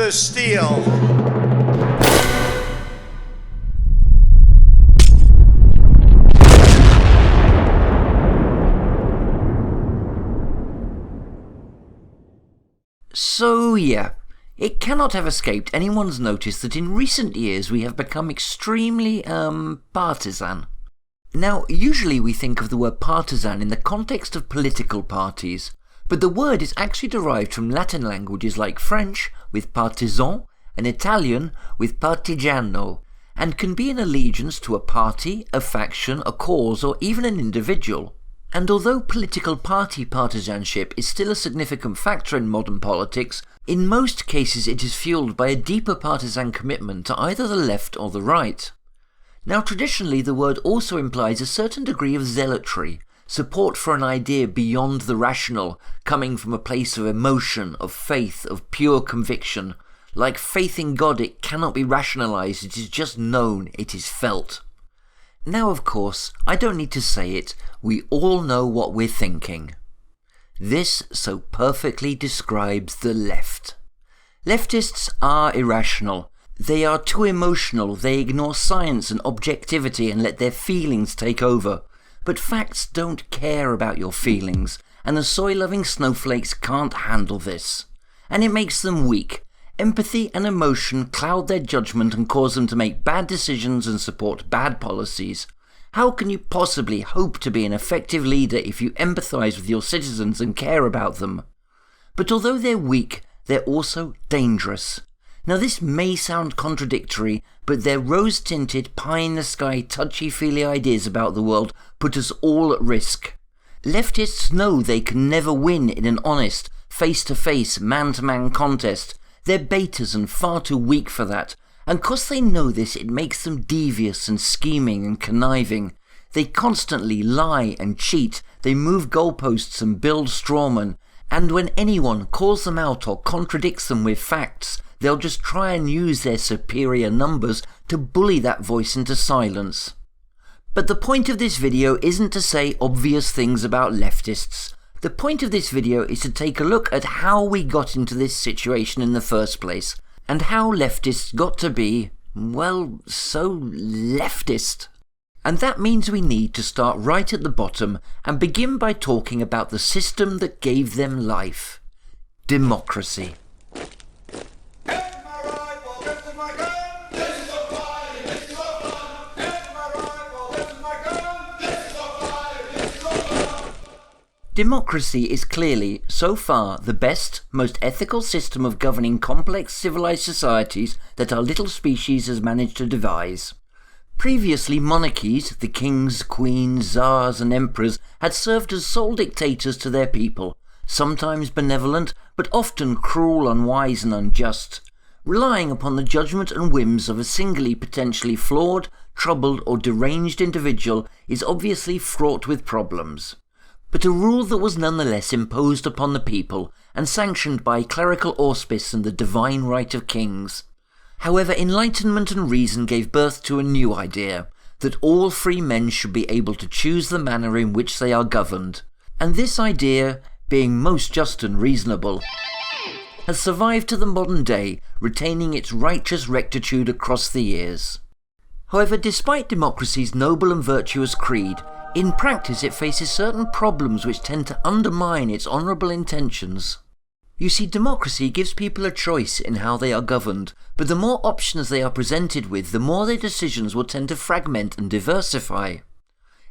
the steel. So yeah, it cannot have escaped anyone's notice that in recent years we have become extremely, partisan. Now, usually we think of the word partisan in the context of political parties, but the word is actually derived from Latin languages like French, with partisan, and Italian, with partigiano, and can be an allegiance to a party, a faction, a cause, or even an individual. And although political party partisanship is still a significant factor in modern politics, in most cases it is fueled by a deeper partisan commitment to either the left or the right. Now, traditionally the word also implies a certain degree of zealotry, support for an idea beyond the rational, coming from a place of emotion, of faith, of pure conviction. Like faith in God, it cannot be rationalized, it is just known, it is felt. Now, of course, I don't need to say it, we all know what we're thinking. This so perfectly describes the left. Leftists are irrational. They are too emotional, they ignore science and objectivity and let their feelings take over. But facts don't care about your feelings, and the soy-loving snowflakes can't handle this. And it makes them weak. Empathy and emotion cloud their judgment and cause them to make bad decisions and support bad policies. How can you possibly hope to be an effective leader if you empathise with your citizens and care about them? But although they're weak, they're also dangerous. Now this may sound contradictory, but their rose-tinted, pie-in-the-sky, touchy-feely ideas about the world put us all at risk. Leftists know they can never win in an honest, face-to-face, man-to-man contest. They're betas and far too weak for that, and 'cause they know this, it makes them devious and scheming and conniving. They constantly lie and cheat, they move goalposts and build strawmen, and when anyone calls them out or contradicts them with facts, they'll just try and use their superior numbers to bully that voice into silence. But the point of this video isn't to say obvious things about leftists. The point of this video is to take a look at how we got into this situation in the first place, and how leftists got to be, well, so leftist. And that means we need to start right at the bottom and begin by talking about the system that gave them life. Democracy. Democracy is clearly, so far, the best, most ethical system of governing complex civilized societies that our little species has managed to devise. Previously, monarchies, the kings, queens, tsars and emperors, had served as sole dictators to their people, sometimes benevolent, but often cruel, unwise and unjust. Relying upon the judgment and whims of a singly potentially flawed, troubled or deranged individual is obviously fraught with problems. But a rule that was nonetheless imposed upon the people and sanctioned by clerical auspice and the divine right of kings. However, enlightenment and reason gave birth to a new idea, that all free men should be able to choose the manner in which they are governed, and this idea, being most just and reasonable, has survived to the modern day, retaining its righteous rectitude across the years. However, despite democracy's noble and virtuous creed, in practice it faces certain problems which tend to undermine its honourable intentions. You see, democracy gives people a choice in how they are governed, but the more options they are presented with, the more their decisions will tend to fragment and diversify.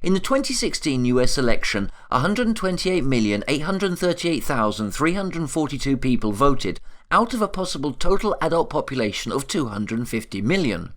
In the 2016 US election, 128,838,342 people voted, out of a possible total adult population of 250 million.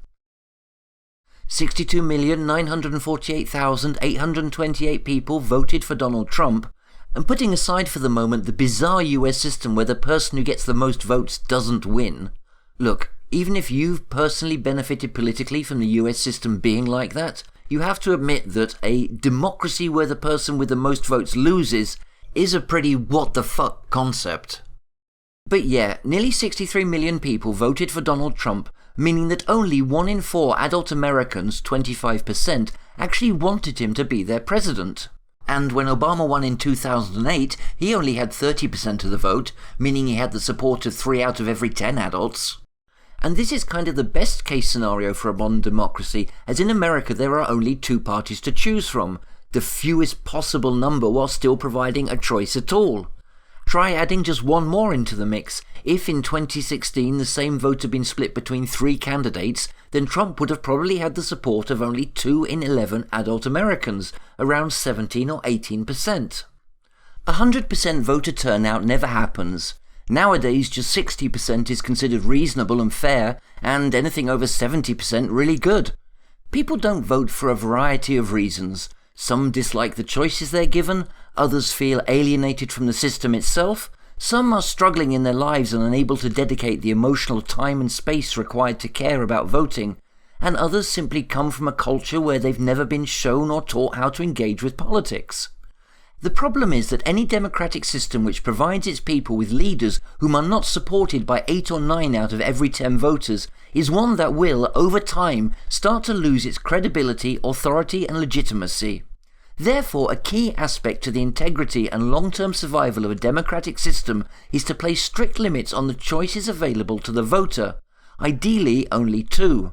62,948,828 people voted for Donald Trump, and putting aside for the moment the bizarre US system where the person who gets the most votes doesn't win. Look, even if you've personally benefited politically from the US system being like that, you have to admit that a democracy where the person with the most votes loses is a pretty what the fuck concept. But yeah, nearly 63 million people voted for Donald Trump, meaning that only 1 in 4 adult Americans, 25%, actually wanted him to be their president. And when Obama won in 2008, he only had 30% of the vote, meaning he had the support of 3 out of every 10 adults. And this is kind of the best case scenario for a modern democracy, as in America there are only 2 parties to choose from, the fewest possible number while still providing a choice at all. Try adding just one more into the mix. If in 2016 the same vote had been split between 3 candidates, then Trump would have probably had the support of only 2 in 11 adult Americans, around 17 or 18%. 100% voter turnout never happens. Nowadays just 60% is considered reasonable and fair, and anything over 70% really good. People don't vote for a variety of reasons. Some dislike the choices they're given, others feel alienated from the system itself, some are struggling in their lives and unable to dedicate the emotional time and space required to care about voting, and others simply come from a culture where they've never been shown or taught how to engage with politics. The problem is that any democratic system which provides its people with leaders whom are not supported by 8 or 9 out of every 10 voters is one that will, over time, start to lose its credibility, authority and legitimacy. Therefore, a key aspect to the integrity and long-term survival of a democratic system is to place strict limits on the choices available to the voter, ideally only 2.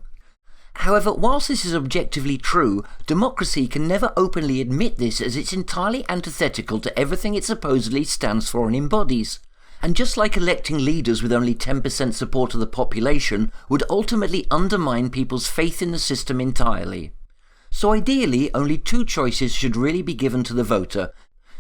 However, whilst this is objectively true, democracy can never openly admit this, as it's entirely antithetical to everything it supposedly stands for and embodies. And just like electing leaders with only 10% support of the population would ultimately undermine people's faith in the system entirely. So ideally, only 2 choices should really be given to the voter.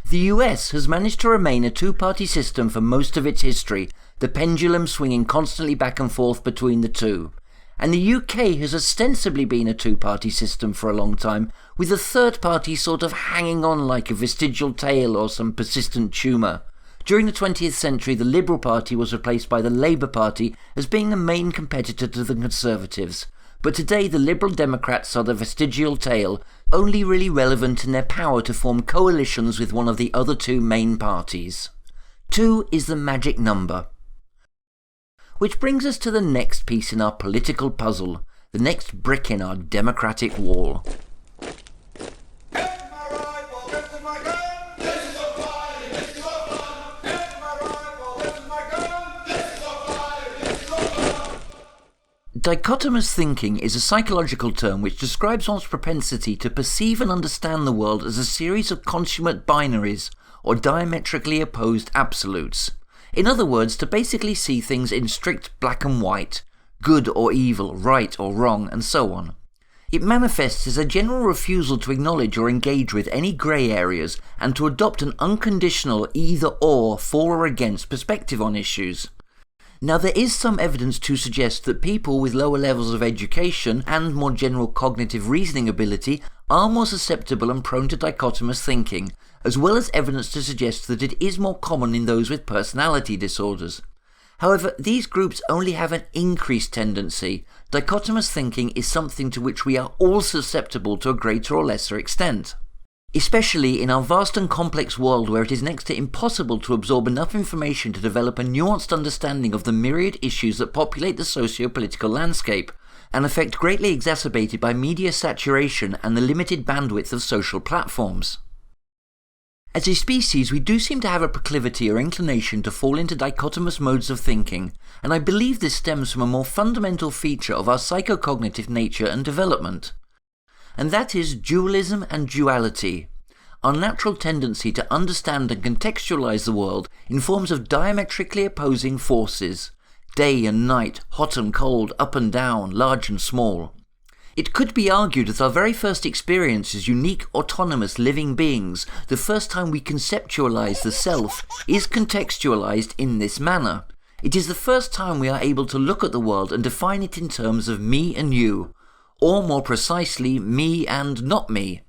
The US has managed to remain a 2-party system for most of its history, the pendulum swinging constantly back and forth between the 2. And the UK has ostensibly been a 2-party system for a long time, with the 3rd party sort of hanging on like a vestigial tail or some persistent tumour. During the 20th century, the Liberal Party was replaced by the Labour Party as being the main competitor to the Conservatives. But today the Liberal Democrats are the vestigial tail, only really relevant in their power to form coalitions with one of the other 2 main parties. 2 is the magic number. Which brings us to the next piece in our political puzzle, the next brick in our democratic wall. Dichotomous thinking is a psychological term which describes one's propensity to perceive and understand the world as a series of consummate binaries, or diametrically opposed absolutes. In other words, to basically see things in strict black and white, good or evil, right or wrong, and so on. It manifests as a general refusal to acknowledge or engage with any grey areas, and to adopt an unconditional either-or, for or against perspective on issues. Now, there is some evidence to suggest that people with lower levels of education and more general cognitive reasoning ability are more susceptible and prone to dichotomous thinking, as well as evidence to suggest that it is more common in those with personality disorders. However, these groups only have an increased tendency. Dichotomous thinking is something to which we are all susceptible to a greater or lesser extent. Especially in our vast and complex world where it is next to impossible to absorb enough information to develop a nuanced understanding of the myriad issues that populate the socio-political landscape, an effect greatly exacerbated by media saturation and the limited bandwidth of social platforms. As a species, we do seem to have a proclivity or inclination to fall into dichotomous modes of thinking, and I believe this stems from a more fundamental feature of our psychocognitive nature and development. And that is dualism and duality, our natural tendency to understand and contextualize the world in forms of diametrically opposing forces, day and night, hot and cold, up and down, large and small. It could be argued that our very first experience as unique, autonomous, living beings, the first time we conceptualize the self, is contextualized in this manner. It is the first time we are able to look at the world and define it in terms of me and you, or more precisely, me and not me.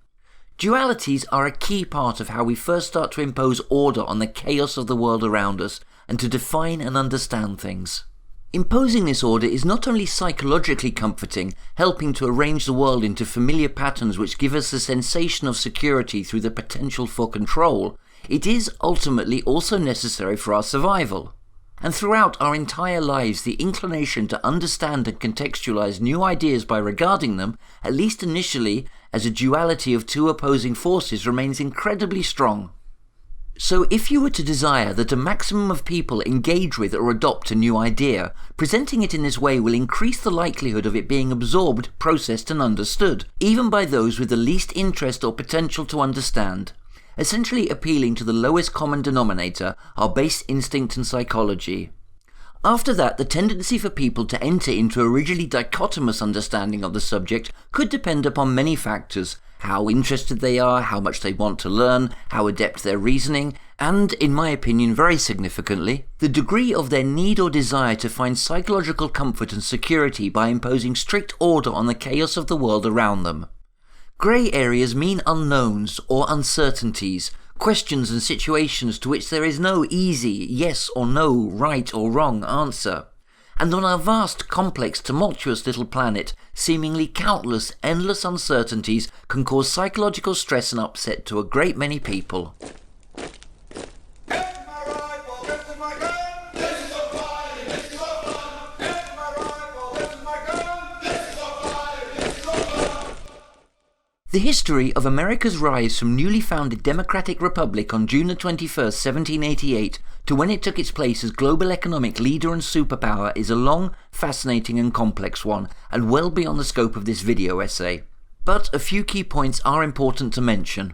Dualities are a key part of how we first start to impose order on the chaos of the world around us, and to define and understand things. Imposing this order is not only psychologically comforting, helping to arrange the world into familiar patterns which give us a sensation of security through the potential for control, it is ultimately also necessary for our survival. And throughout our entire lives, the inclination to understand and contextualize new ideas by regarding them, at least initially, as a duality of two opposing forces remains incredibly strong. So if you were to desire that a maximum of people engage with or adopt a new idea, presenting it in this way will increase the likelihood of it being absorbed, processed and understood, even by those with the least interest or potential to understand, essentially appealing to the lowest common denominator, our base instinct and psychology. After that, the tendency for people to enter into a rigidly dichotomous understanding of the subject could depend upon many factors: how interested they are, how much they want to learn, how adept their reasoning, and, in my opinion very significantly, the degree of their need or desire to find psychological comfort and security by imposing strict order on the chaos of the world around them. Grey areas mean unknowns or uncertainties, questions and situations to which there is no easy yes or no, right or wrong answer. And on our vast, complex, tumultuous little planet, seemingly countless, endless uncertainties can cause psychological stress and upset to a great many people. The history of America's rise from newly founded Democratic Republic on June 21, 1788, to when it took its place as global economic leader and superpower is a long, fascinating and complex one, and well beyond the scope of this video essay. But a few key points are important to mention.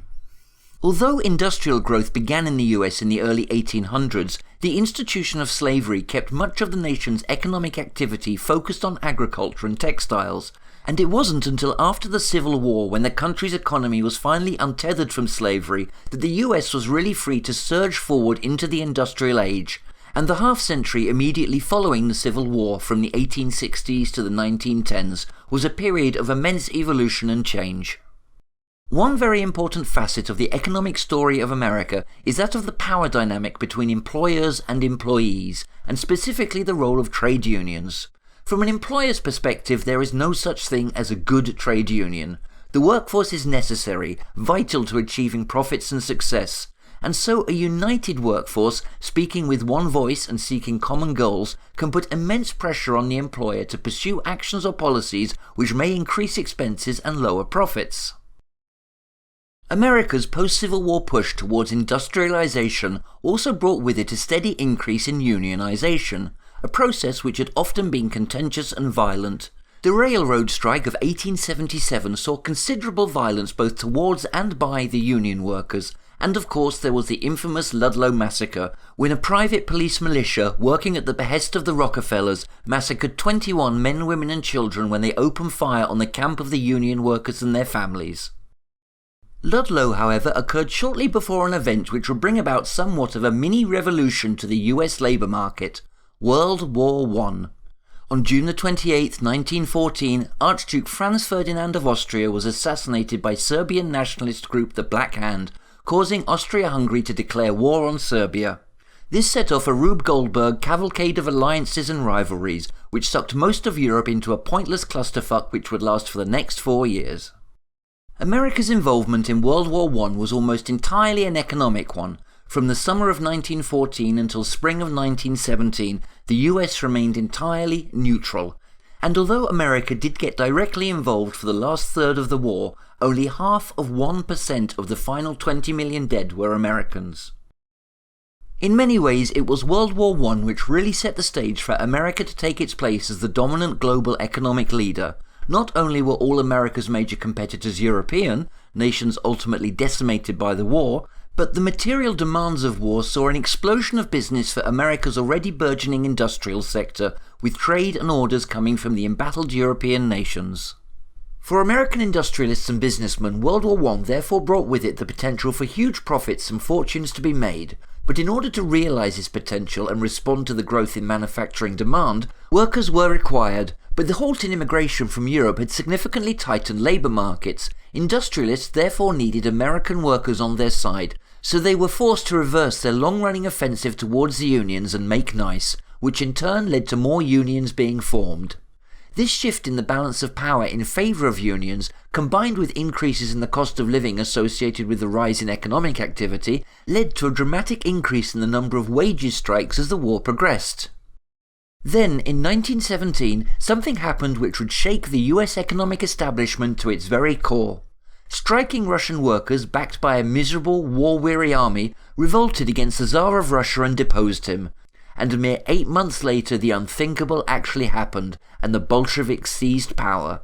Although industrial growth began in the US in the early 1800s, the institution of slavery kept much of the nation's economic activity focused on agriculture and textiles, and it wasn't until after the Civil War, when the country's economy was finally untethered from slavery, that the US was really free to surge forward into the industrial age, and the half-century immediately following the Civil War from the 1860s to the 1910s was a period of immense evolution and change. One very important facet of the economic story of America is that of the power dynamic between employers and employees, and specifically the role of trade unions. From an employer's perspective, there is no such thing as a good trade union. The workforce is necessary, vital to achieving profits and success, and so a united workforce, speaking with one voice and seeking common goals, can put immense pressure on the employer to pursue actions or policies which may increase expenses and lower profits. America's post-Civil War push towards industrialization also brought with it a steady increase in unionization, a process which had often been contentious and violent. The railroad strike of 1877 saw considerable violence both towards and by the union workers, and of course there was the infamous Ludlow massacre, when a private police militia, working at the behest of the Rockefellers, massacred 21 men, women and children when they opened fire on the camp of the union workers and their families. Ludlow, however, occurred shortly before an event which would bring about somewhat of a mini-revolution to the US labour market: World War I. On June 28, 1914, Archduke Franz Ferdinand of Austria was assassinated by Serbian nationalist group the Black Hand, causing Austria-Hungary to declare war on Serbia. This set off a Rube Goldberg cavalcade of alliances and rivalries, which sucked most of Europe into a pointless clusterfuck which would last for the next 4 years. America's involvement in World War I was almost entirely an economic one. From the summer of 1914 until spring of 1917, the US remained entirely neutral, and although America did get directly involved for the last third of the war, only half of 1% of the final 20 million dead were Americans. In many ways, it was World War I which really set the stage for America to take its place as the dominant global economic leader. Not only were all America's major competitors European, nations ultimately decimated by the war, but the material demands of war saw an explosion of business for America's already burgeoning industrial sector, with trade and orders coming from the embattled European nations. For American industrialists and businessmen, World War I therefore brought with it the potential for huge profits and fortunes to be made, but in order to realise this potential and respond to the growth in manufacturing demand, workers were required. But the halt in immigration from Europe had significantly tightened labour markets. Industrialists therefore needed American workers on their side, so they were forced to reverse their long-running offensive towards the unions and make nice, which in turn led to more unions being formed. This shift in the balance of power in favour of unions, combined with increases in the cost of living associated with the rise in economic activity, led to a dramatic increase in the number of wages strikes as the war progressed. Then, in 1917, something happened which would shake the US economic establishment to its very core. Striking Russian workers, backed by a miserable, war-weary army, revolted against the Tsar of Russia and deposed him. And a mere 8 months later the unthinkable actually happened, and the Bolsheviks seized power.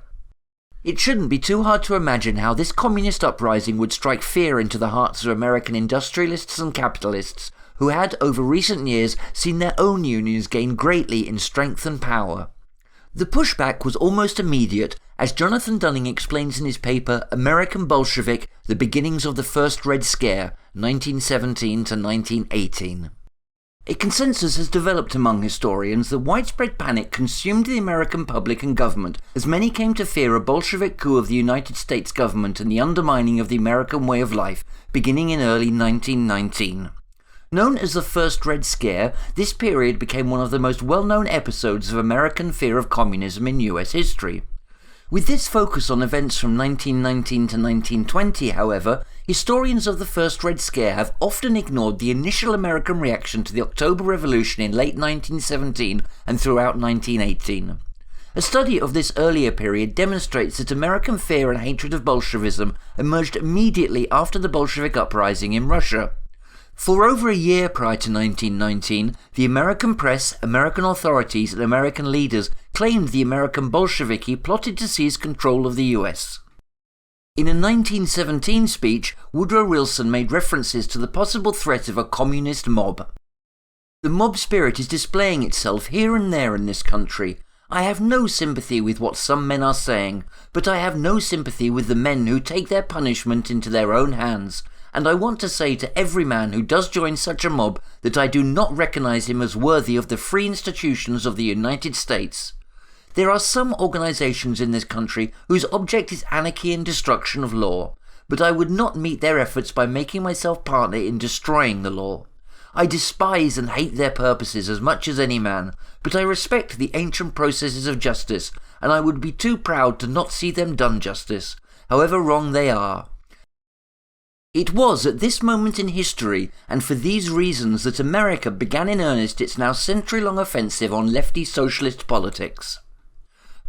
It shouldn't be too hard to imagine how this communist uprising would strike fear into the hearts of American industrialists and capitalists, who had, over recent years, seen their own unions gain greatly in strength and power. The pushback was almost immediate, as Jonathan Dunning explains in his paper American Bolshevik, The Beginnings of the First Red Scare, 1917 to 1918. A consensus has developed among historians that widespread panic consumed the American public and government, as many came to fear a Bolshevik coup of the United States government and the undermining of the American way of life, beginning in early 1919. Known as the First Red Scare, this period became one of the most well-known episodes of American fear of communism in US history. With this focus on events from 1919 to 1920, however, historians of the First Red Scare have often ignored the initial American reaction to the October Revolution in late 1917 and throughout 1918. A study of this earlier period demonstrates that American fear and hatred of Bolshevism emerged immediately after the Bolshevik uprising in Russia. For over a year prior to 1919, the American press, American authorities, and American leaders claimed the American Bolsheviki plotted to seize control of the US. In a 1917 speech, Woodrow Wilson made references to the possible threat of a communist mob. The mob spirit is displaying itself here and there in this country. I have no sympathy with what some men are saying, but I have no sympathy with the men who take their punishment into their own hands. And I want to say to every man who does join such a mob that I do not recognise him as worthy of the free institutions of the United States. There are some organisations in this country whose object is anarchy and destruction of law, but I would not meet their efforts by making myself partner in destroying the law. I despise and hate their purposes as much as any man, but I respect the ancient processes of justice, and I would be too proud to not see them done justice, however wrong they are. It was at this moment in history, and for these reasons, that America began in earnest its now century-long offensive on lefty socialist politics.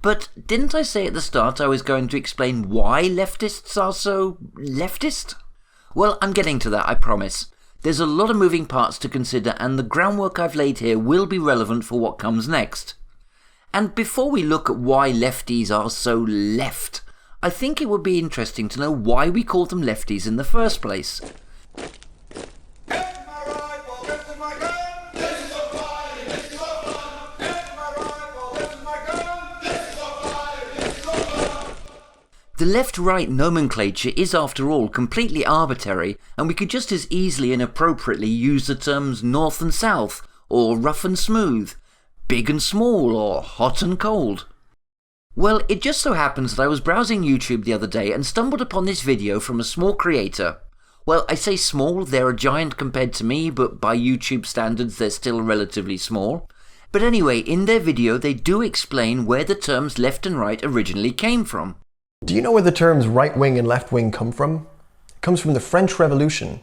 But didn't I say at the start I was going to explain why leftists are so leftist? Well, I'm getting to that, I promise. There's a lot of moving parts to consider, and the groundwork I've laid here will be relevant for what comes next. And before we look at why lefties are so left, I think it would be interesting to know why we call them lefties in the first place. The left-right nomenclature is, after all, completely arbitrary, and we could just as easily and appropriately use the terms north and south, or rough and smooth, big and small, or hot and cold. Well, it just so happens that I was browsing YouTube the other day and stumbled upon this video from a small creator. Well, I say small, they're a giant compared to me, but by YouTube standards they're still relatively small. But anyway, in their video they do explain where the terms left and right originally came from. Do you know where the terms right-wing and left-wing come from? It comes from the French Revolution,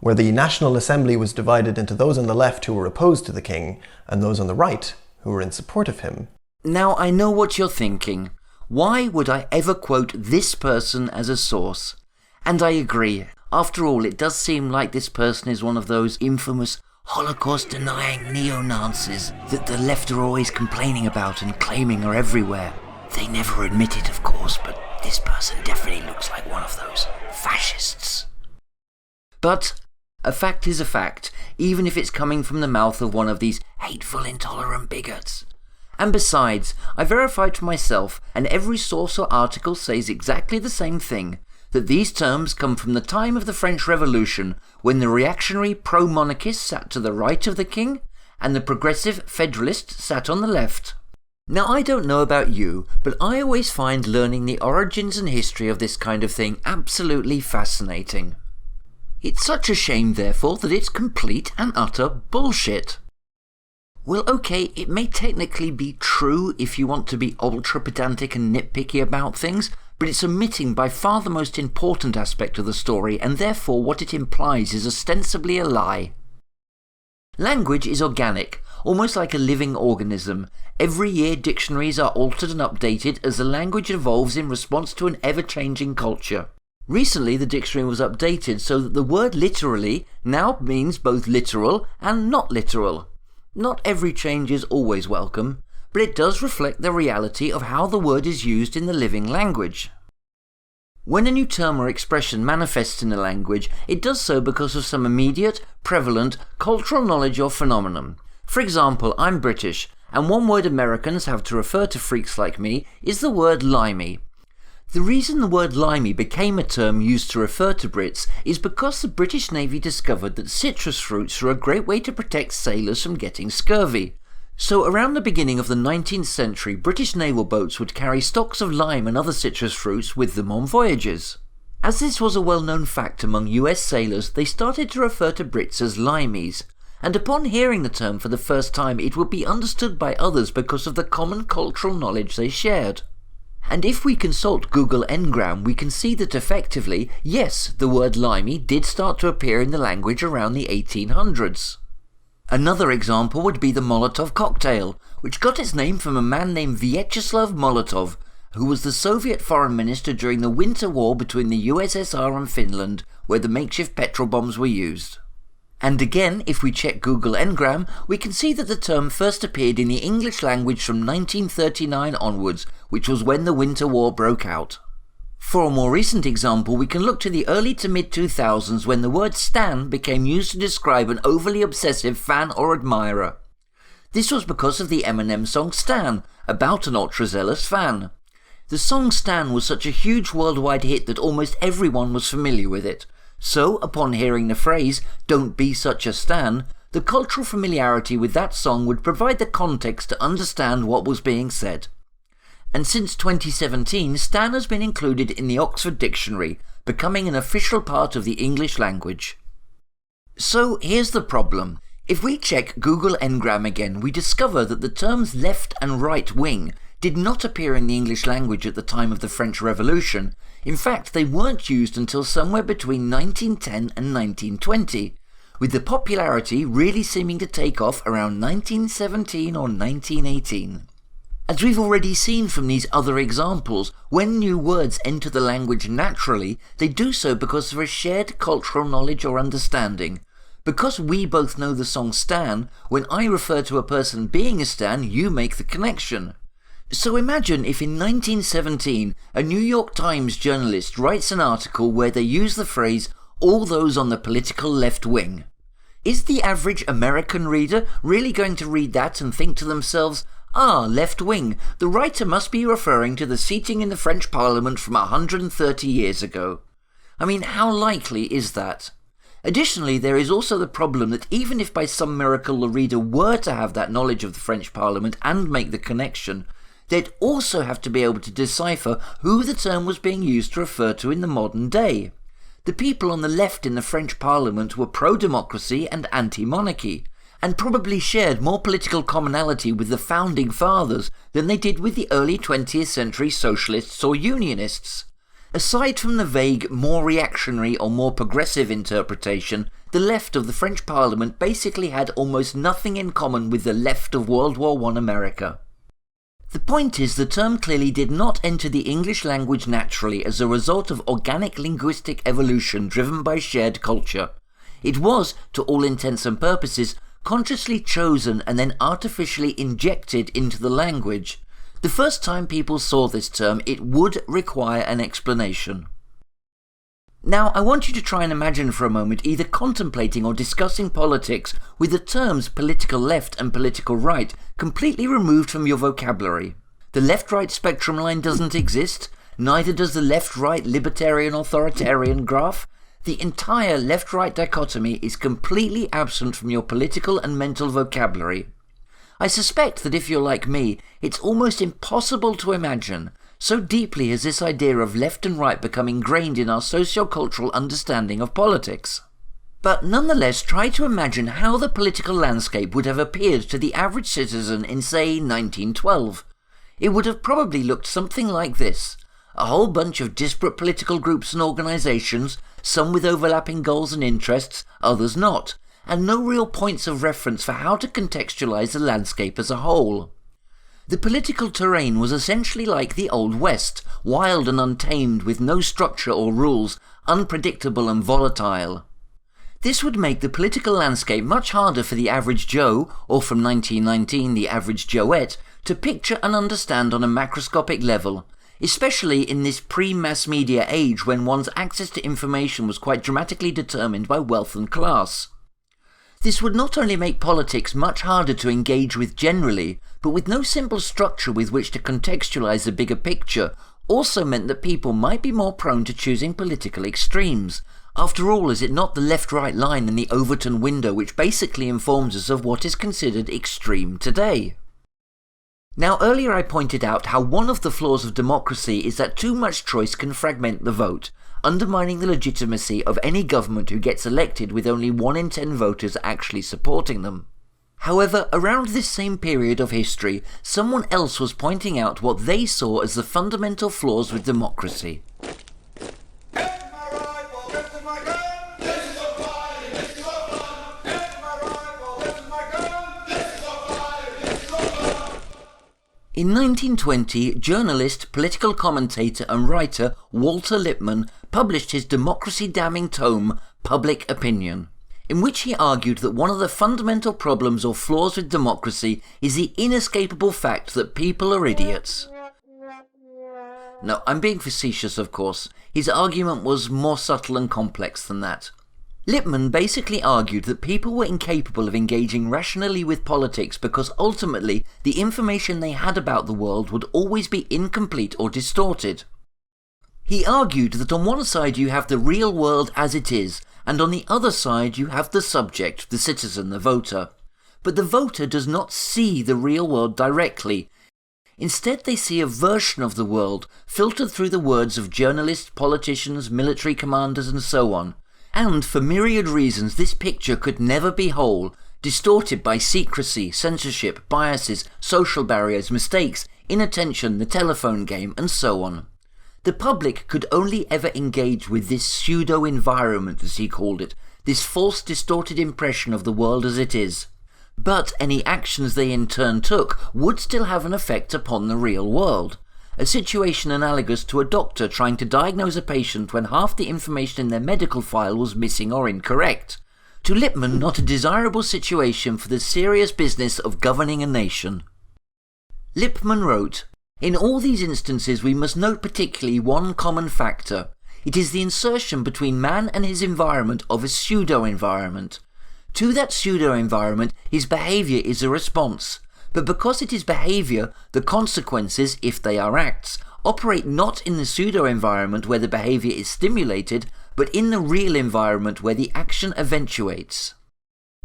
where the National Assembly was divided into those on the left who were opposed to the king, and those on the right who were in support of him. Now, I know what you're thinking. Why would I ever quote this person as a source? And I agree. After all, it does seem like this person is one of those infamous Holocaust-denying neo-Nazis that the left are always complaining about and claiming are everywhere. They never admit it, of course, but this person definitely looks like one of those fascists. But a fact is a fact, even if it's coming from the mouth of one of these hateful, intolerant bigots. And besides, I verified for myself, and every source or article says exactly the same thing, that these terms come from the time of the French Revolution, when the reactionary pro-monarchists sat to the right of the king, and the progressive federalists sat on the left. Now, I don't know about you, but I always find learning the origins and history of this kind of thing absolutely fascinating. It's such a shame, therefore, that it's complete and utter bullshit. Well, okay, it may technically be true if you want to be ultra-pedantic and nitpicky about things, but it's omitting by far the most important aspect of the story, and therefore what it implies is ostensibly a lie. Language is organic, almost like a living organism. Every year dictionaries are altered and updated as the language evolves in response to an ever-changing culture. Recently the dictionary was updated so that the word literally now means both literal and not literal. Not every change is always welcome, but it does reflect the reality of how the word is used in the living language. When a new term or expression manifests in a language, it does so because of some immediate, prevalent, cultural knowledge or phenomenon. For example, I'm British, and one word Americans have to refer to freaks like me is the word limey. The reason the word limey became a term used to refer to Brits is because the British Navy discovered that citrus fruits are a great way to protect sailors from getting scurvy. So around the beginning of the 19th century, British naval boats would carry stocks of lime and other citrus fruits with them on voyages. As this was a well-known fact among US sailors, they started to refer to Brits as limeys, and upon hearing the term for the first time it would be understood by others because of the common cultural knowledge they shared. And if we consult Google Ngram, we can see that effectively, yes, the word limey did start to appear in the language around the 1800s. Another example would be the Molotov cocktail, which got its name from a man named Vyacheslav Molotov, who was the Soviet foreign minister during the Winter War between the USSR and Finland, where the makeshift petrol bombs were used. And again, if we check Google Ngram, we can see that the term first appeared in the English language from 1939 onwards, which was when the Winter War broke out. For a more recent example, we can look to the early to mid-2000s when the word stan became used to describe an overly obsessive fan or admirer. This was because of the Eminem song Stan, about an ultra-zealous fan. The song Stan was such a huge worldwide hit that almost everyone was familiar with it. So, upon hearing the phrase, "Don't be such a stan," the cultural familiarity with that song would provide the context to understand what was being said. And since 2017, stan has been included in the Oxford Dictionary, becoming an official part of the English language. So here's the problem. If we check Google Ngram again, we discover that the terms left and right wing did not appear in the English language at the time of the French Revolution. In fact, they weren't used until somewhere between 1910 and 1920, with the popularity really seeming to take off around 1917 or 1918. As we've already seen from these other examples, when new words enter the language naturally, they do so because of a shared cultural knowledge or understanding. Because we both know the song Stan, when I refer to a person being a Stan, you make the connection. So imagine if in 1917 a New York Times journalist writes an article where they use the phrase, "all those on the political left wing." Is the average American reader really going to read that and think to themselves, left wing, the writer must be referring to the seating in the French Parliament from 130 years ago? I mean, how likely is that? Additionally, there is also the problem that even if by some miracle the reader were to have that knowledge of the French Parliament and make the connection, they'd also have to be able to decipher who the term was being used to refer to in the modern day. The people on the left in the French Parliament were pro-democracy and anti-monarchy, and probably shared more political commonality with the Founding Fathers than they did with the early 20th century socialists or unionists. Aside from the vague, more reactionary or more progressive interpretation, the left of the French Parliament basically had almost nothing in common with the left of World War I America. The point is, the term clearly did not enter the English language naturally as a result of organic linguistic evolution driven by shared culture. It was, to all intents and purposes, consciously chosen and then artificially injected into the language. The first time people saw this term, it would require an explanation. Now, I want you to try and imagine for a moment either contemplating or discussing politics with the terms political left and political right completely removed from your vocabulary. The left-right spectrum line doesn't exist, neither does the left-right libertarian-authoritarian graph. The entire left-right dichotomy is completely absent from your political and mental vocabulary. I suspect that if you're like me, it's almost impossible to imagine. So deeply has this idea of left and right become ingrained in our socio-cultural understanding of politics. But nonetheless, try to imagine how the political landscape would have appeared to the average citizen in, say, 1912. It would have probably looked something like this. A whole bunch of disparate political groups and organisations, some with overlapping goals and interests, others not, and no real points of reference for how to contextualise the landscape as a whole. The political terrain was essentially like the Old West, wild and untamed with no structure or rules, unpredictable and volatile. This would make the political landscape much harder for the average Joe, or from 1919 the average Joette, to picture and understand on a macroscopic level, especially in this pre-mass media age when one's access to information was quite dramatically determined by wealth and class. This would not only make politics much harder to engage with generally, but with no simple structure with which to contextualise the bigger picture, also meant that people might be more prone to choosing political extremes. After all, is it not the left-right line in the Overton window which basically informs us of what is considered extreme today? Now, earlier I pointed out how one of the flaws of democracy is that too much choice can fragment the vote, undermining the legitimacy of any government who gets elected with only 1 in 10 voters actually supporting them. However, around this same period of history, someone else was pointing out what they saw as the fundamental flaws with democracy. In 1920, journalist, political commentator and writer Walter Lippmann published his democracy-damning tome, Public Opinion, in which he argued that one of the fundamental problems or flaws with democracy is the inescapable fact that people are idiots. No, I'm being facetious, of course. His argument was more subtle and complex than that. Lippmann basically argued that people were incapable of engaging rationally with politics because ultimately the information they had about the world would always be incomplete or distorted. He argued that on one side you have the real world as it is, and on the other side you have the subject, the citizen, the voter. But the voter does not see the real world directly. Instead, they see a version of the world, filtered through the words of journalists, politicians, military commanders and so on. And for myriad reasons this picture could never be whole, distorted by secrecy, censorship, biases, social barriers, mistakes, inattention, the telephone game, and so on. The public could only ever engage with this pseudo-environment, as he called it, this false distorted impression of the world as it is. But any actions they in turn took would still have an effect upon the real world. A situation analogous to a doctor trying to diagnose a patient when half the information in their medical file was missing or incorrect. To Lippmann, not a desirable situation for the serious business of governing a nation. Lippmann wrote, "In all these instances we must note particularly one common factor. It is the insertion between man and his environment of a pseudo-environment. To that pseudo-environment his behaviour is a response. But because it is behaviour, the consequences, if they are acts, operate not in the pseudo-environment where the behaviour is stimulated, but in the real environment where the action eventuates."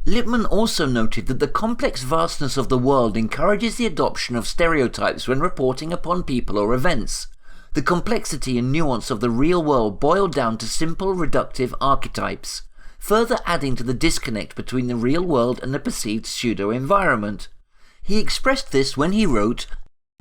Lippmann also noted that the complex vastness of the world encourages the adoption of stereotypes when reporting upon people or events. The complexity and nuance of the real world boiled down to simple, reductive archetypes, further adding to the disconnect between the real world and the perceived pseudo-environment. He expressed this when he wrote,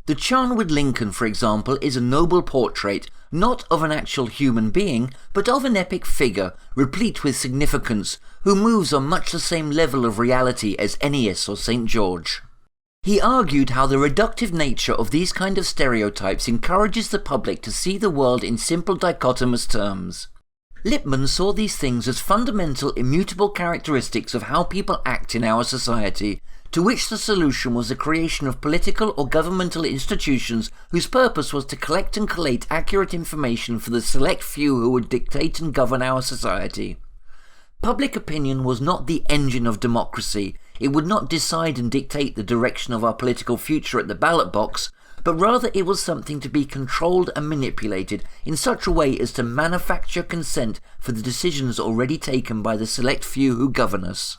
"The Charnwood Lincoln, for example, is a noble portrait, not of an actual human being, but of an epic figure, replete with significance, who moves on much the same level of reality as Ennius or St. George." He argued how the reductive nature of these kind of stereotypes encourages the public to see the world in simple dichotomous terms. Lippmann saw these things as fundamental, immutable characteristics of how people act in our society, to which the solution was the creation of political or governmental institutions whose purpose was to collect and collate accurate information for the select few who would dictate and govern our society. Public opinion was not the engine of democracy. It would not decide and dictate the direction of our political future at the ballot box, but rather it was something to be controlled and manipulated in such a way as to manufacture consent for the decisions already taken by the select few who govern us.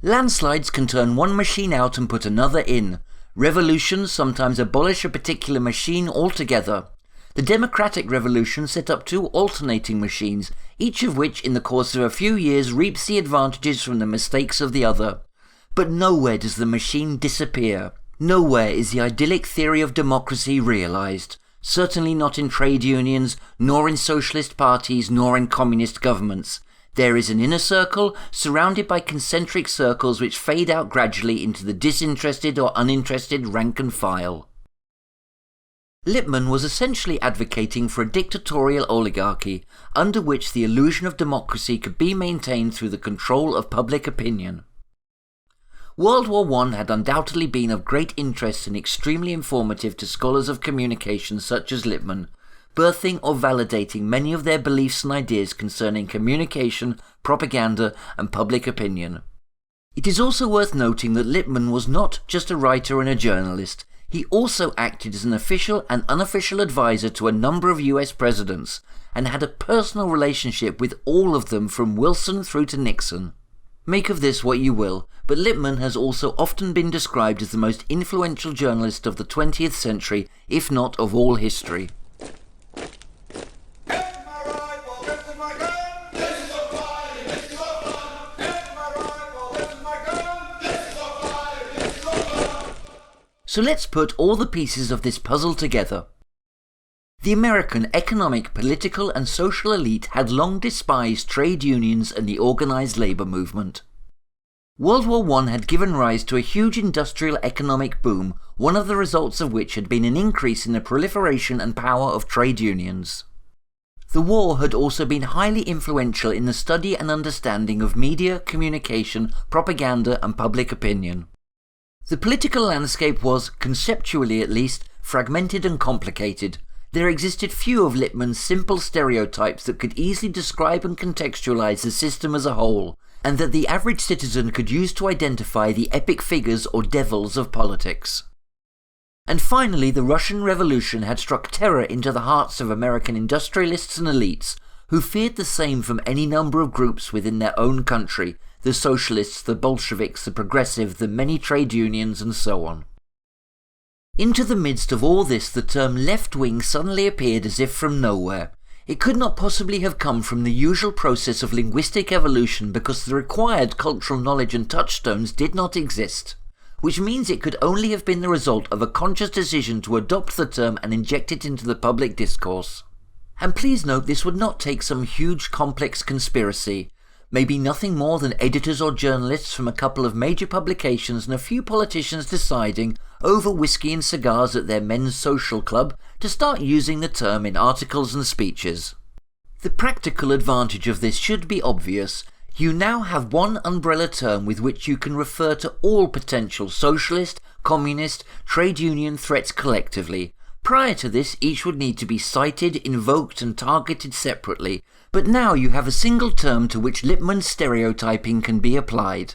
Landslides can turn one machine out and put another in. Revolutions sometimes abolish a particular machine altogether. The democratic revolution set up two alternating machines, each of which in the course of a few years reaps the advantages from the mistakes of the other. But nowhere does the machine disappear. Nowhere is the idyllic theory of democracy realised. Certainly not in trade unions, nor in socialist parties, nor in communist governments. There is an inner circle, surrounded by concentric circles which fade out gradually into the disinterested or uninterested rank and file. Lippmann was essentially advocating for a dictatorial oligarchy, under which the illusion of democracy could be maintained through the control of public opinion. World War I had undoubtedly been of great interest and extremely informative to scholars of communication such as Lippmann, birthing or validating many of their beliefs and ideas concerning communication, propaganda, and public opinion. It is also worth noting that Lippmann was not just a writer and a journalist. He also acted as an official and unofficial advisor to a number of US presidents, and had a personal relationship with all of them from Wilson through to Nixon. Make of this what you will, but Lippmann has also often been described as the most influential journalist of the 20th century, if not of all history. So let's put all the pieces of this puzzle together. The American economic, political and social elite had long despised trade unions and the organised labour movement. World War I had given rise to a huge industrial economic boom, one of the results of which had been an increase in the proliferation and power of trade unions. The war had also been highly influential in the study and understanding of media, communication, propaganda and public opinion. The political landscape was, conceptually at least, fragmented and complicated. There existed few of Lippmann's simple stereotypes that could easily describe and contextualize the system as a whole, and that the average citizen could use to identify the epic figures or devils of politics. And finally, the Russian Revolution had struck terror into the hearts of American industrialists and elites, who feared the same from any number of groups within their own country, the socialists, the Bolsheviks, the progressive, the many trade unions, and so on. Into the midst of all this, the term left-wing suddenly appeared as if from nowhere. It could not possibly have come from the usual process of linguistic evolution because the required cultural knowledge and touchstones did not exist, which means it could only have been the result of a conscious decision to adopt the term and inject it into the public discourse. And please note this would not take some huge complex conspiracy. Maybe nothing more than editors or journalists from a couple of major publications and a few politicians deciding, over whiskey and cigars at their men's social club, to start using the term in articles and speeches. The practical advantage of this should be obvious. You now have one umbrella term with which you can refer to all potential socialist, communist, trade union threats collectively. Prior to this, each would need to be cited, invoked and targeted separately, but now you have a single term to which Lippmann's stereotyping can be applied.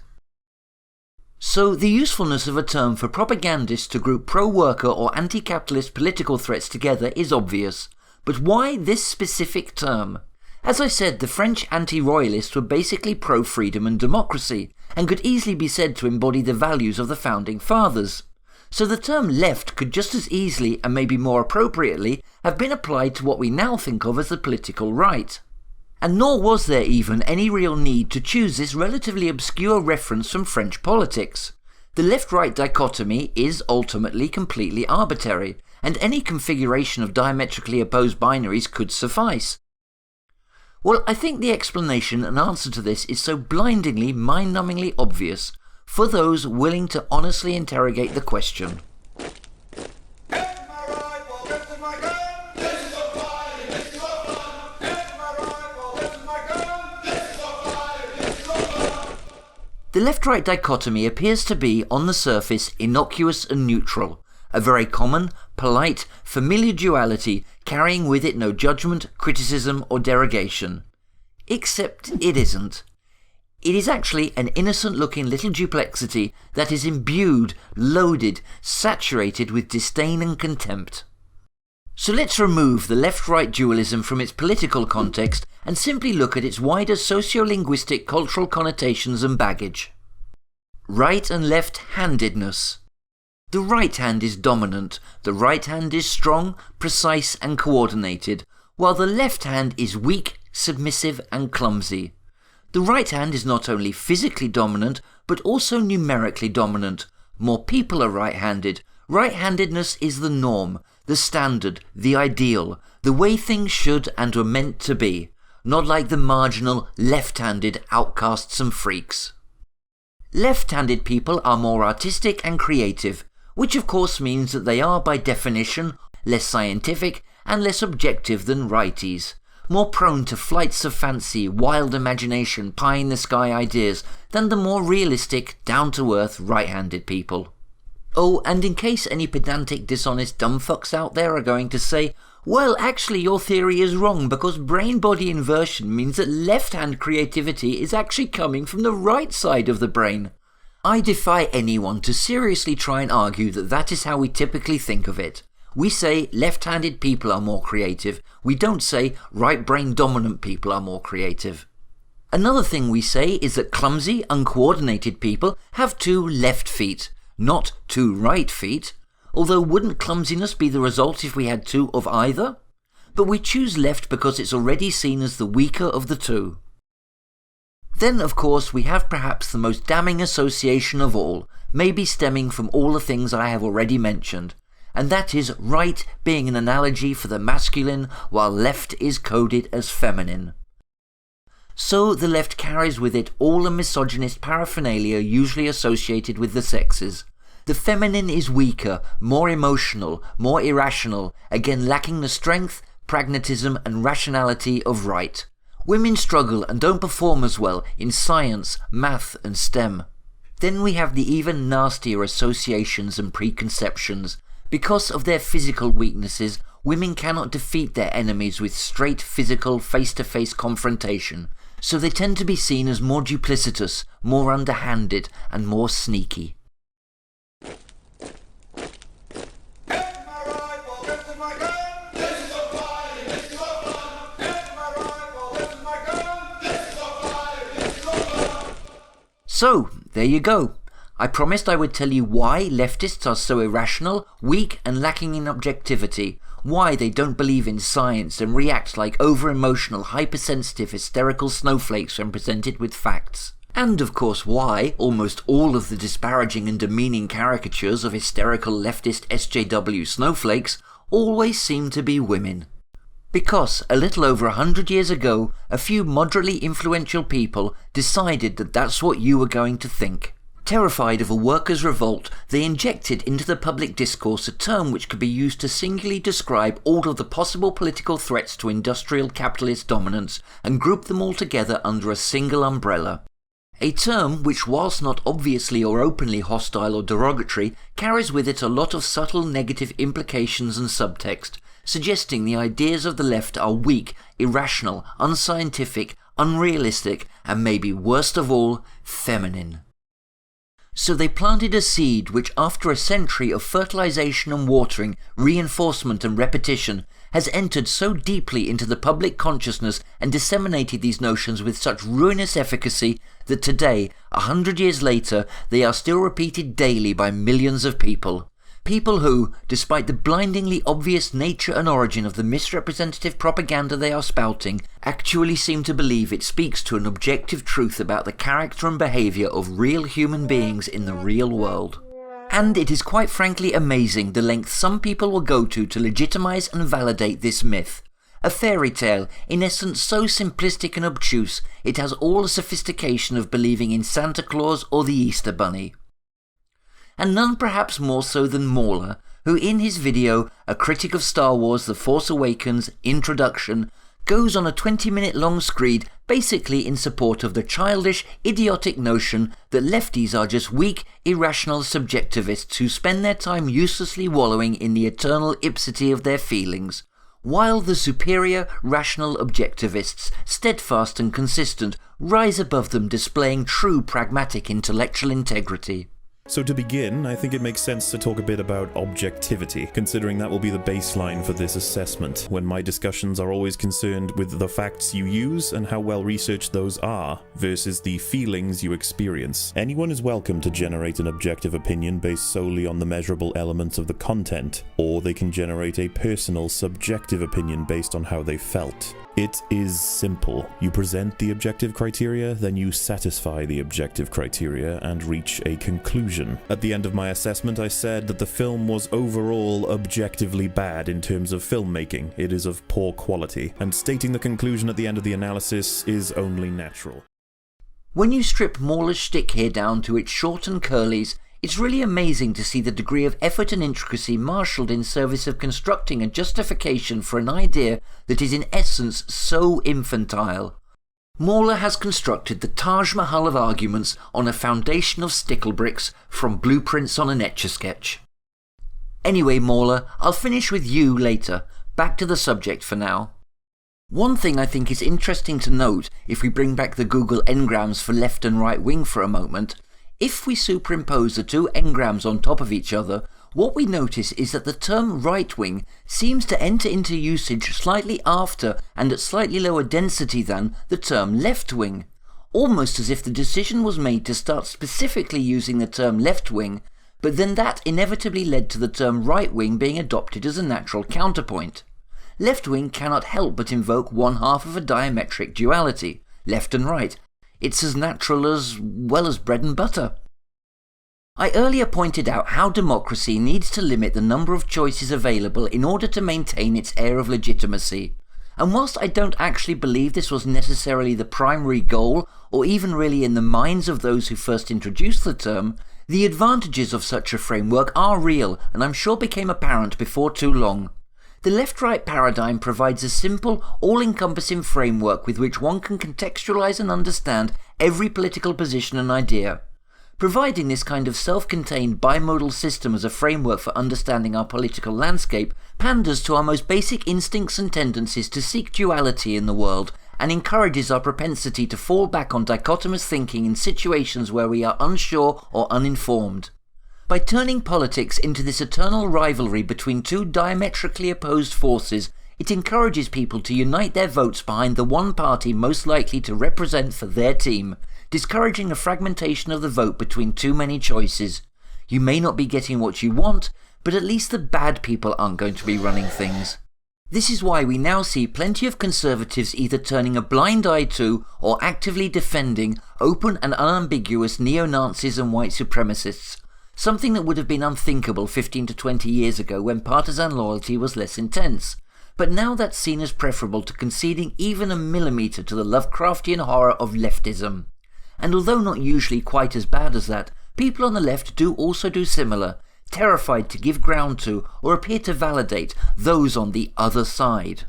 So the usefulness of a term for propagandists to group pro-worker or anti-capitalist political threats together is obvious, but why this specific term? As I said, the French anti-royalists were basically pro-freedom and democracy, and could easily be said to embody the values of the Founding Fathers. So the term left could just as easily, and maybe more appropriately, have been applied to what we now think of as the political right. And nor was there even any real need to choose this relatively obscure reference from French politics. The left-right dichotomy is ultimately completely arbitrary, and any configuration of diametrically opposed binaries could suffice. Well, I think the explanation and answer to this is so blindingly, mind-numbingly obvious, for those willing to honestly interrogate the question. The left-right dichotomy appears to be, on the surface, innocuous and neutral, a very common, polite, familiar duality carrying with it no judgment, criticism or derogation. Except it isn't. It is actually an innocent-looking little duplexity that is imbued, loaded, saturated with disdain and contempt. So let's remove the left-right dualism from its political context and simply look at its wider socio-linguistic cultural connotations and baggage. Right and left-handedness. The right hand is dominant, the right hand is strong, precise and coordinated, while the left hand is weak, submissive and clumsy. The right hand is not only physically dominant, but also numerically dominant. More people are right-handed. Right-handedness is the norm, the standard, the ideal, the way things should and were meant to be, not like the marginal, left-handed outcasts and freaks. Left-handed people are more artistic and creative, which of course means that they are by definition less scientific and less objective than righties, more prone to flights of fancy, wild imagination, pie-in-the-sky ideas than the more realistic, down-to-earth right-handed people. Oh, and in case any pedantic, dishonest dumbfucks out there are going to say, well, actually your theory is wrong because brain-body inversion means that left-hand creativity is actually coming from the right side of the brain. I defy anyone to seriously try and argue that that is how we typically think of it. We say left-handed people are more creative. We don't say right-brain dominant people are more creative. Another thing we say is that clumsy, uncoordinated people have 2 left feet, not 2 right feet, although wouldn't clumsiness be the result if we had 2 of either? But we choose left because it's already seen as the weaker of the 2. Then, of course, we have perhaps the most damning association of all, maybe stemming from all the things I have already mentioned, and that is right being an analogy for the masculine while left is coded as feminine. So the left carries with it all the misogynist paraphernalia usually associated with the sexes. The feminine is weaker, more emotional, more irrational, again lacking the strength, pragmatism and rationality of right. Women struggle and don't perform as well in science, math and STEM. Then we have the even nastier associations and preconceptions. Because of their physical weaknesses, women cannot defeat their enemies with straight physical face-to-face confrontation, so they tend to be seen as more duplicitous, more underhanded and more sneaky. So, there you go. I promised I would tell you why leftists are so irrational, weak and lacking in objectivity, why they don't believe in science and react like over-emotional, hypersensitive, hysterical snowflakes when presented with facts. And of course why almost all of the disparaging and demeaning caricatures of hysterical leftist SJW snowflakes always seem to be women. Because a little over 100 years ago, a few moderately influential people decided that that's what you were going to think. Terrified of a workers' revolt, they injected into the public discourse a term which could be used to singularly describe all of the possible political threats to industrial capitalist dominance and grouped them all together under a single umbrella. A term which, whilst not obviously or openly hostile or derogatory, carries with it a lot of subtle negative implications and subtext, suggesting the ideas of the left are weak, irrational, unscientific, unrealistic, and maybe worst of all, feminine. So they planted a seed which, after a century of fertilization and watering, reinforcement and repetition, has entered so deeply into the public consciousness and disseminated these notions with such ruinous efficacy that today, 100 years later, they are still repeated daily by millions of people. People who, despite the blindingly obvious nature and origin of the misrepresentative propaganda they are spouting, actually seem to believe it speaks to an objective truth about the character and behaviour of real human beings in the real world. And it is quite frankly amazing the length some people will go to legitimise and validate this myth. A fairy tale, in essence so simplistic and obtuse, it has all the sophistication of believing in Santa Claus or the Easter Bunny. And none perhaps more so than Mauler, who in his video, A Critic of Star Wars The Force Awakens Introduction, goes on a 20-minute long screed basically in support of the childish, idiotic notion that lefties are just weak, irrational subjectivists who spend their time uselessly wallowing in the eternal ipsity of their feelings, while the superior, rational objectivists, steadfast and consistent, rise above them displaying true pragmatic intellectual integrity. So to begin, I think it makes sense to talk a bit about objectivity, considering that will be the baseline for this assessment, when my discussions are always concerned with the facts you use and how well researched those are, versus the feelings you experience. Anyone is welcome to generate an objective opinion based solely on the measurable elements of the content, or they can generate a personal, subjective opinion based on how they felt. It is simple. You present the objective criteria, then you satisfy the objective criteria and reach a conclusion. At the end of my assessment, I said that the film was overall objectively bad in terms of filmmaking. It is of poor quality, and stating the conclusion at the end of the analysis is only natural. When you strip Mauler's shtick here down to its short and curlies, it's really amazing to see the degree of effort and intricacy marshalled in service of constructing a justification for an idea that is in essence so infantile. Mauler has constructed the Taj Mahal of arguments on a foundation of stickle bricks from blueprints on an Etch-a-Sketch. Anyway, Mauler, I'll finish with you later. Back to the subject for now. One thing I think is interesting to note, if we bring back the Google engrams for left and right wing for a moment, if we superimpose the two engrams on top of each other, what we notice is that the term right-wing seems to enter into usage slightly after and at slightly lower density than the term left-wing, almost as if the decision was made to start specifically using the term left-wing, but then that inevitably led to the term right-wing being adopted as a natural counterpoint. Left-wing cannot help but invoke one half of a diametric duality, left and right. It's as natural as, well, as bread and butter. I earlier pointed out how democracy needs to limit the number of choices available in order to maintain its air of legitimacy. And whilst I don't actually believe this was necessarily the primary goal, or even really in the minds of those who first introduced the term, the advantages of such a framework are real, and I'm sure became apparent before too long. The left-right paradigm provides a simple, all-encompassing framework with which one can contextualize and understand every political position and idea. Providing this kind of self-contained bimodal system as a framework for understanding our political landscape panders to our most basic instincts and tendencies to seek duality in the world, and encourages our propensity to fall back on dichotomous thinking in situations where we are unsure or uninformed. By turning politics into this eternal rivalry between two diametrically opposed forces, it encourages people to unite their votes behind the one party most likely to represent for their team, discouraging a fragmentation of the vote between too many choices. You may not be getting what you want, but at least the bad people aren't going to be running things. This is why we now see plenty of conservatives either turning a blind eye to or actively defending open and unambiguous neo-Nazis and white supremacists, something that would have been unthinkable 15 to 20 years ago when partisan loyalty was less intense. But now that's seen as preferable to conceding even a millimetre to the Lovecraftian horror of leftism. And although not usually quite as bad as that, people on the left do also do similar, terrified to give ground to or appear to validate those on the other side.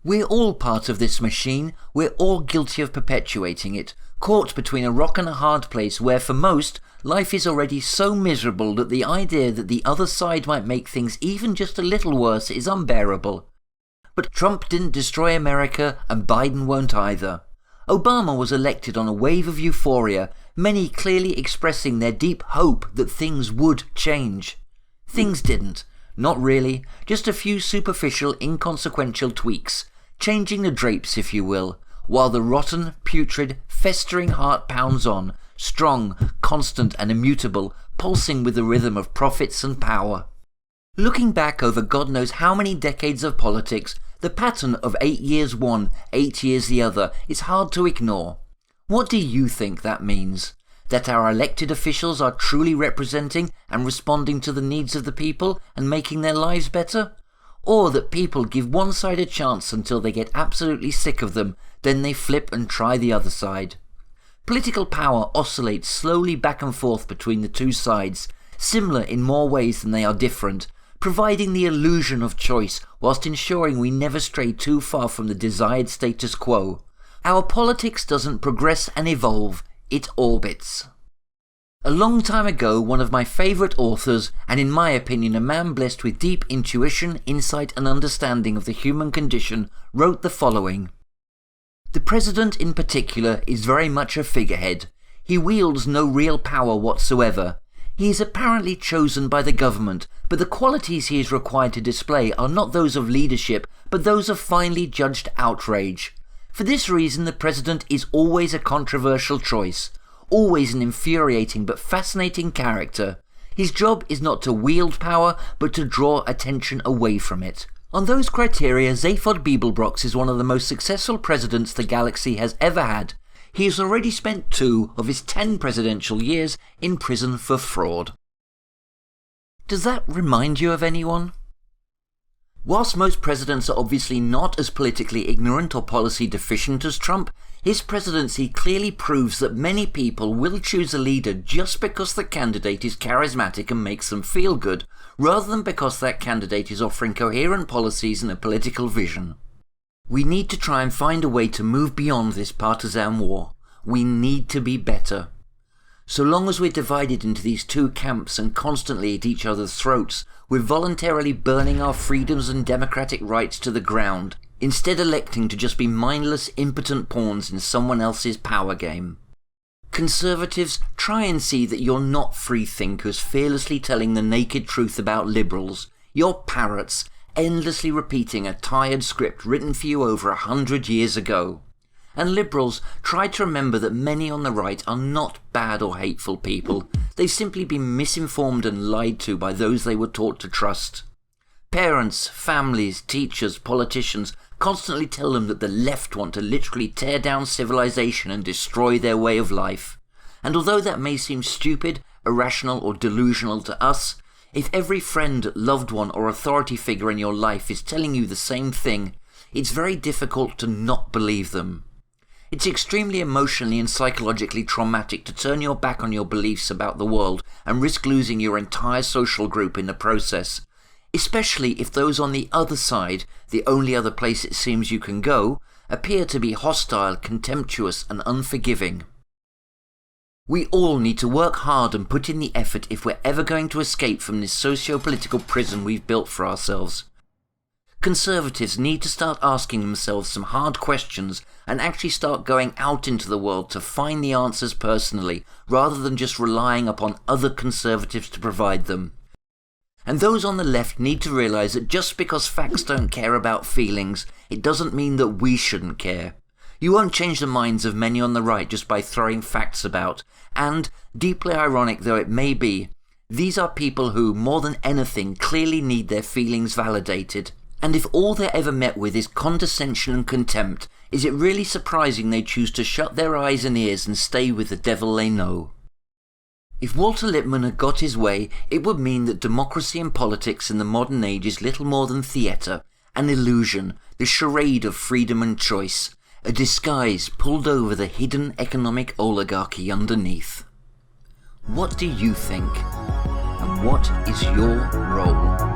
We're all part of this machine, we're all guilty of perpetuating it, caught between a rock and a hard place where for most, life is already so miserable that the idea that the other side might make things even just a little worse is unbearable. But Trump didn't destroy America, and Biden won't either. Obama was elected on a wave of euphoria, many clearly expressing their deep hope that things would change. Things didn't. Not really, just a few superficial, inconsequential tweaks, changing the drapes if you will, while the rotten, putrid, festering heart pounds on, strong, constant and immutable, pulsing with the rhythm of profits and power. Looking back over God knows how many decades of politics, the pattern of 8 years one, 8 years the other is hard to ignore. What do you think that means? That our elected officials are truly representing and responding to the needs of the people and making their lives better? Or that people give one side a chance until they get absolutely sick of them, then they flip and try the other side? Political power oscillates slowly back and forth between the two sides, similar in more ways than they are different, providing the illusion of choice whilst ensuring we never stray too far from the desired status quo. Our politics doesn't progress and evolve, it orbits. A long time ago, one of my favourite authors, and in my opinion a man blessed with deep intuition, insight and understanding of the human condition, wrote the following. The president in particular is very much a figurehead. He wields no real power whatsoever. He is apparently chosen by the government, but the qualities he is required to display are not those of leadership, but those of finely judged outrage. For this reason, the president is always a controversial choice, always an infuriating but fascinating character. His job is not to wield power, but to draw attention away from it. On those criteria, Zaphod Beeblebrox is one of the most successful presidents the galaxy has ever had. He has already spent 2 of his 10 presidential years in prison for fraud. Does that remind you of anyone? Whilst most presidents are obviously not as politically ignorant or policy deficient as Trump, his presidency clearly proves that many people will choose a leader just because the candidate is charismatic and makes them feel good, rather than because that candidate is offering coherent policies and a political vision. We need to try and find a way to move beyond this partisan war. We need to be better. So long as we're divided into these 2 camps and constantly at each other's throats, we're voluntarily burning our freedoms and democratic rights to the ground, instead electing to just be mindless, impotent pawns in someone else's power game. Conservatives, try and see that you're not free thinkers fearlessly telling the naked truth about liberals. You're parrots, endlessly repeating a tired script written for you over 100 years ago. And liberals, try to remember that many on the right are not bad or hateful people. They've simply been misinformed and lied to by those they were taught to trust. Parents, families, teachers, politicians constantly tell them that the left want to literally tear down civilization and destroy their way of life. And although that may seem stupid, irrational or delusional to us, if every friend, loved one or authority figure in your life is telling you the same thing, it's very difficult to not believe them. It's extremely emotionally and psychologically traumatic to turn your back on your beliefs about the world and risk losing your entire social group in the process, especially if those on the other side, the only other place it seems you can go, appear to be hostile, contemptuous and unforgiving. We all need to work hard and put in the effort if we're ever going to escape from this socio-political prison we've built for ourselves. Conservatives need to start asking themselves some hard questions and actually start going out into the world to find the answers personally, rather than just relying upon other conservatives to provide them. And those on the left need to realise that just because facts don't care about feelings, it doesn't mean that we shouldn't care. You won't change the minds of many on the right just by throwing facts about, and, deeply ironic though it may be, these are people who, more than anything, clearly need their feelings validated. And if all they're ever met with is condescension and contempt, is it really surprising they choose to shut their eyes and ears and stay with the devil they know? If Walter Lippmann had got his way, it would mean that democracy and politics in the modern age is little more than theatre, an illusion, the charade of freedom and choice, a disguise pulled over the hidden economic oligarchy underneath. What do you think? And what is your role?